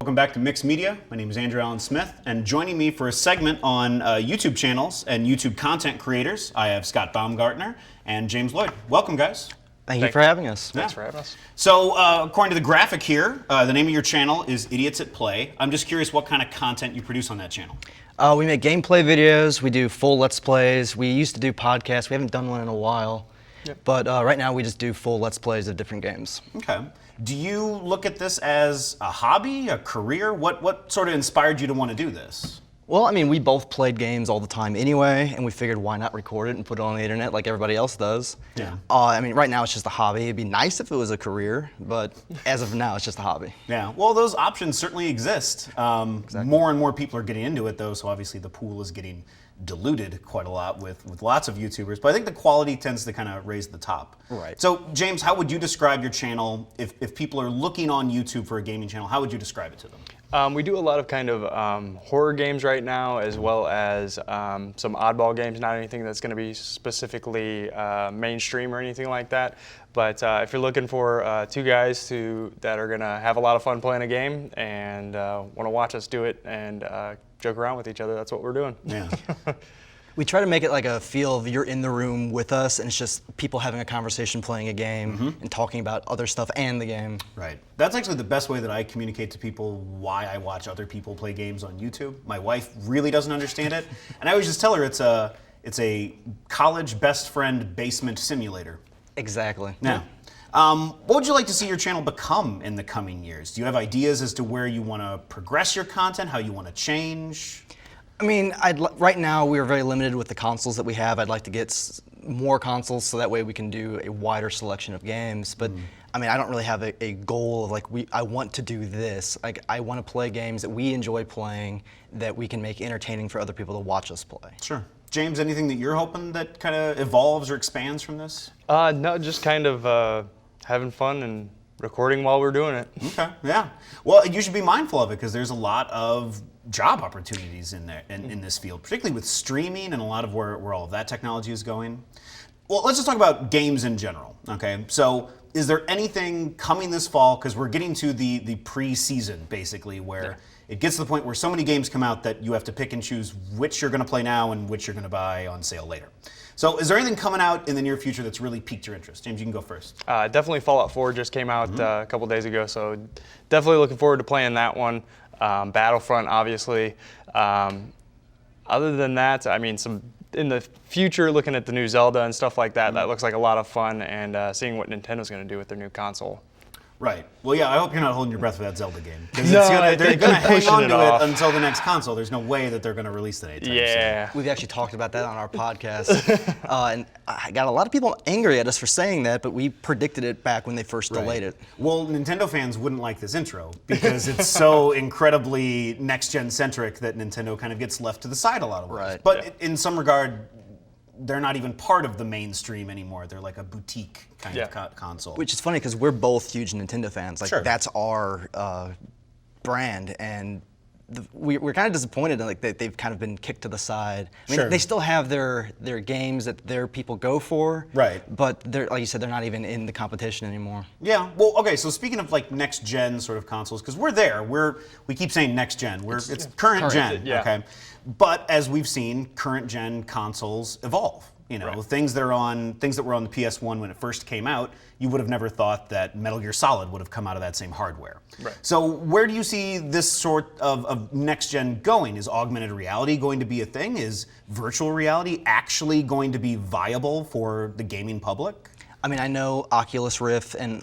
Welcome back to Mixed Media. My name is Andrew Allen Smith, and joining me for a segment on YouTube channels and YouTube content creators, I have Scott Baumgartner and James Lloyd. Welcome, guys. Thank you for having us. Thanks for having us. So, according to the graphic here, the name of your channel is Idiots at Play. I'm just curious what kind of content you produce on that channel. We make gameplay videos, we do full Let's Plays, we used to do podcasts, we haven't done one in a while, but right now we just do full Let's Plays of different games. Okay. Do you look at this as a hobby, a career? What sort of inspired you to want to do this? Well, I mean, we both played games all the time anyway, and we figured why not record it and put it on the internet like everybody else does. Yeah. I mean, right now it's just a hobby. It'd be nice if it was a career, but as of now, it's just a hobby. Yeah, well, those options certainly exist. Exactly. More and more people are getting into it, though, so obviously the pool is getting diluted quite a lot with lots of YouTubers, but I think the quality tends to kind of raise the top. Right. So, James, how would you describe your channel? If people are looking on YouTube for a gaming channel, how would you describe it to them? We do a lot of kind of horror games right now, as well as some oddball games, not anything that's going to be specifically mainstream or anything like that. But if you're looking for two guys that are going to have a lot of fun playing a game and want to watch us do it and joke around with each other, that's what we're doing. Yeah. We try to make it like a feel of you're in the room with us, and it's just people having a conversation, playing a game, and talking about other stuff and the game. Right. That's actually the best way that I communicate to people why I watch other people play games on YouTube. My wife really doesn't understand it, and I always just tell her it's a college best friend basement simulator. Exactly. Yeah. What would you like to see your channel become in the coming years? Do you have ideas as to where you want to progress your content, how you want to change? I mean, right now we're very limited with the consoles that we have. I'd like to get more consoles so that way we can do a wider selection of games. But I mean, I don't really have a goal of like I want to do this. Like I want to play games that we enjoy playing that we can make entertaining for other people to watch us play. Sure. James, anything that you're hoping that kind of evolves or expands from this? No, just kind of having fun and recording while we're doing it. Okay, yeah. Well, you should be mindful of it because there's a lot of job opportunities in there in this field, particularly with streaming and a lot of where all of that technology is going. Well, let's just talk about games in general, okay? So is there anything coming this fall, because we're getting to the pre-season basically, where it gets to the point where so many games come out that you have to pick and choose which you're gonna play now and which you're gonna buy on sale later. So is there anything coming out in the near future that's really piqued your interest? James, you can go first. Definitely Fallout 4 just came out a couple days ago, so definitely looking forward to playing that one. Battlefront, obviously. Other than that, I mean, in the future, looking at the new Zelda and stuff like that, that looks like a lot of fun, and seeing what Nintendo's going to do with their new console. Right. Well, yeah, I hope you're not holding your breath for that Zelda game. Because No, they're going to hang on to off it until the next console. There's no way that they're going to release it anytime soon. Yeah. We've actually talked about that on our podcast, and I got a lot of people angry at us for saying that, but we predicted it back when they first delayed it. Well, Nintendo fans wouldn't like this intro because it's so incredibly next-gen centric that Nintendo kind of gets left to the side a lot of ways. Right. But in some regard, they're not even part of the mainstream anymore. They're like a boutique kind of console. Which is funny because we're both huge Nintendo fans. Like Sure. that's our brand, and we're kind of disappointed in, like they've kind of been kicked to the side. I mean, Sure. they still have their games that their people go for. Right. But they're, like you said, they're not even in the competition anymore. Yeah, well, okay, so speaking of like next gen sort of consoles, because we're there, we keep saying next gen, it's current gen, yeah. okay? But as we've seen, current gen consoles evolve. You know, things that were on the PS1 when it first came out, you would have never thought that Metal Gear Solid would have come out of that same hardware. Right. So where do you see this sort of next gen going? Is augmented reality going to be a thing? Is virtual reality actually going to be viable for the gaming public? I mean, I know Oculus Rift and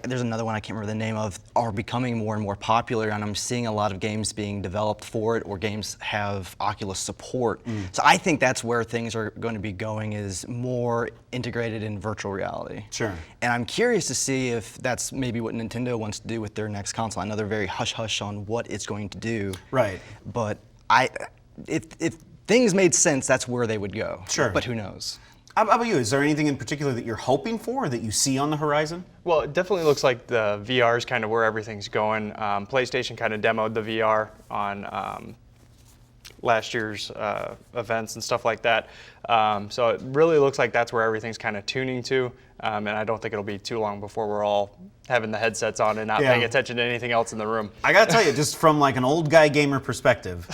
there's another one I can't remember the name of, are becoming more and more popular, and I'm seeing a lot of games being developed for it, or games have Oculus support. So I think that's where things are going to be going, is more integrated in virtual reality. Sure. And I'm curious to see if that's maybe what Nintendo wants to do with their next console. I know they're very hush-hush on what it's going to do. Right. But if things made sense, that's where they would go. Sure. But who knows? How about you? Is there anything in particular that you're hoping for, or that you see on the horizon? Well, it definitely looks like the VR is kind of where everything's going. PlayStation kind of demoed the VR on last year's events and stuff like that. So it really looks like that's where everything's kind of tuning to. and I don't think it'll be too long before we're all having the headsets on and not Yeah. paying attention to anything else in the room. I gotta tell you, just from like an old guy gamer perspective,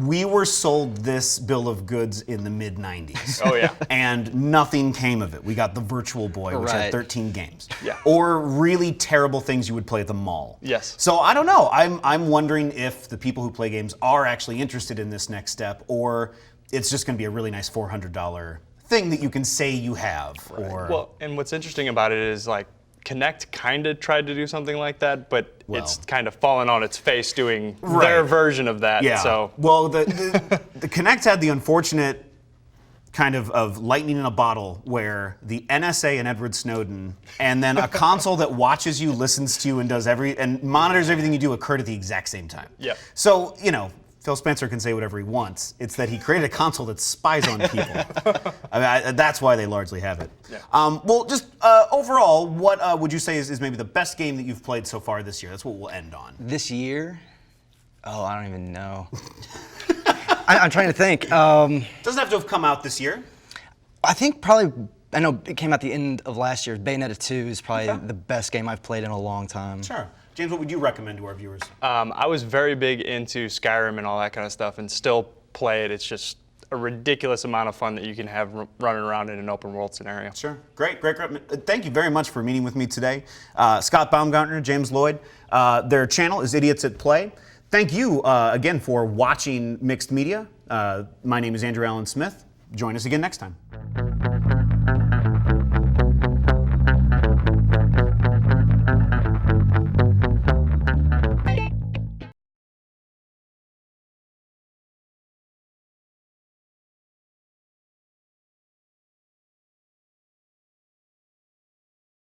we were sold this bill of goods in the mid 90s. Oh, yeah. And nothing came of it. We got the Virtual Boy, which had Right. 13 games. Yeah. Or really terrible things you would play at the mall. Yes. So I don't know. I'm wondering if the people who play games are actually interested in this next step, or it's just gonna be a really nice $400 thing that you can say you have. Or Well, and what's interesting about it is like Kinect kind of tried to do something like that, but it's kind of fallen on its face doing their version of that. Yeah. So Well, the Kinect had the unfortunate kind of lightning in a bottle where the NSA and Edward Snowden, and then a console that watches you, listens to you, and and monitors everything you do occurred at the exact same time. Yep. So, Phil Spencer can say whatever he wants. It's that he created a console that spies on people. That's why they largely have it. Yeah. Well, just overall, what would you say is maybe the best game that you've played so far this year? That's what we'll end on. This year? Oh, I don't even know. I'm trying to think. Doesn't have to have come out this year. I think probably, I know it came out the end of last year. Bayonetta 2 is probably the best game I've played in a long time. Sure. James, what would you recommend to our viewers? I was very big into Skyrim and all that kind of stuff and still play it. It's just a ridiculous amount of fun that you can have running around in an open world scenario. Sure. Great. Thank you very much for meeting with me today. Scott Baumgartner, James Lloyd. Their channel is Idiots at Play. Thank you again for watching Mixed Media. My name is Andrew Allen Smith. Join us again next time.